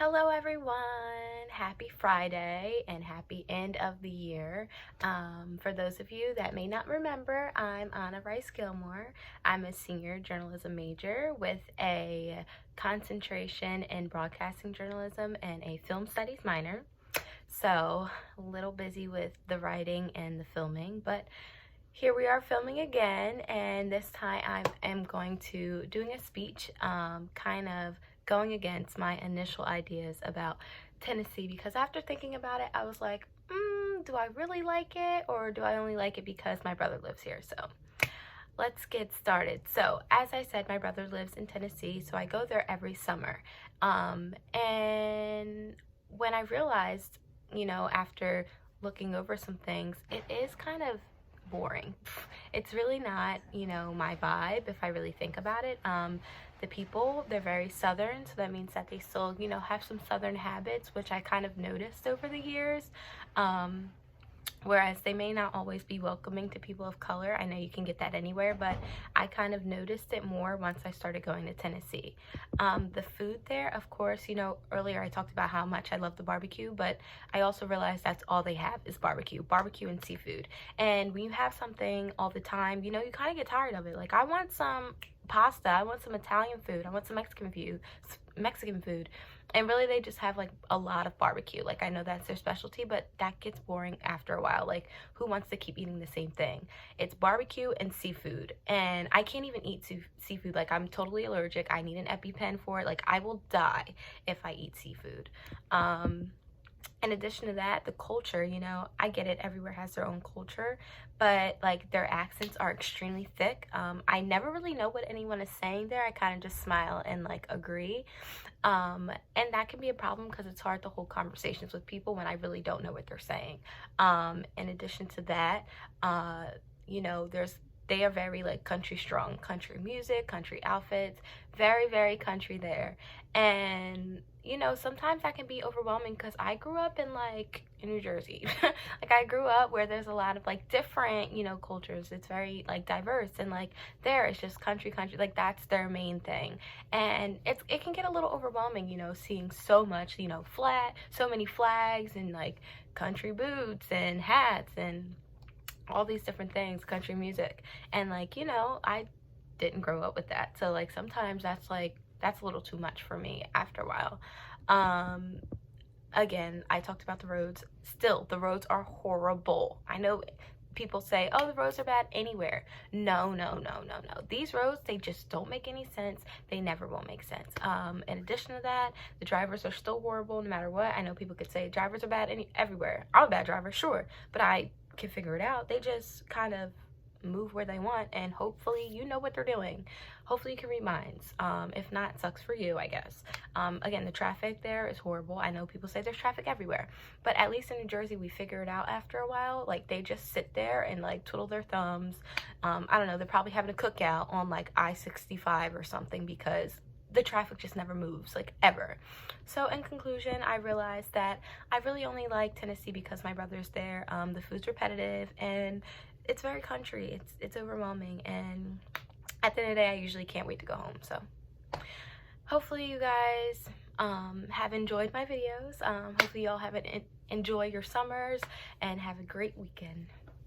Hello everyone, happy Friday and happy end of the year. For those of you that may not remember, I'm Anna Rice-Gilmore. I'm a senior journalism major with a concentration in broadcasting journalism and a film studies minor. So a little busy with the writing and the filming, but here we are filming again, and this time I am going to doing a speech, kind of going against my initial ideas about Tennessee, because after thinking about it, I was like, do I really like it, or do I only like it because my brother lives here? So let's get started. So as I said, my brother lives in Tennessee, so I go there every summer. And when I realized, after looking over some things, it is kind of boring. It's really not, my vibe if I really think about it. The people, they're very southern, so that means that they still, have some southern habits, which I kind of noticed over the years. Whereas they may not always be welcoming to people of color. I know you can get that anywhere, but I kind of noticed it more once I started going to Tennessee. The food there, of course, earlier I talked about how much I love the barbecue, but I also realized that's all they have is barbecue and seafood. And when you have something all the time, you kind of get tired of it. Like, I want some pasta, I want some Italian food, I want some Mexican food. And really, they just have like a lot of barbecue. Like, I know that's their specialty, but that gets boring after a while. Like, who wants to keep eating the same thing? It's barbecue and seafood, and I can't even eat seafood. Like, I'm totally allergic. I need an EpiPen for it. Like, I will die if I eat seafood. In addition to that, the culture, I get it, everywhere has their own culture, but like their accents are extremely thick. I never really know what anyone is saying there. I kind of just smile and like agree. And that can be a problem because it's hard to hold conversations with people when I really don't know what they're saying. In addition to that, they are very like country strong, country music, country outfits, very, very country there. And sometimes that can be overwhelming because I grew up in New Jersey. Like, I grew up where there's a lot of like different, cultures. It's very like diverse, and like there it's just country, like that's their main thing. And it can get a little overwhelming, seeing so much, so many flags and like country boots and hats and all these different things, country music. And like, I didn't grow up with that. So like sometimes that's a little too much for me after a while. Again, I talked about the roads. Still, the roads are horrible. I know people say, oh, the roads are bad anywhere. No. These roads, they just don't make any sense. They never will make sense. In addition to that, the drivers are still horrible no matter what. I know people could say drivers are bad everywhere. I'm a bad driver, sure, but I can figure it out. They just kind of move where they want, and hopefully you know what they're doing. Hopefully you can read minds. If not, sucks for you, I guess. Again, the traffic there is horrible. I know people say there's traffic everywhere, but at least in New Jersey we figure it out after a while. Like, they just sit there and like twiddle their thumbs. I don't know, they're probably having a cookout on like I-65 or something because the traffic just never moves, like, ever. So in conclusion, I realized that I really only like Tennessee because my brother's there. The food's repetitive and it's very country. It's overwhelming, and at the end of the day, I usually can't wait to go home. So hopefully you guys have enjoyed my videos. Hopefully y'all have enjoy your summers and have a great weekend.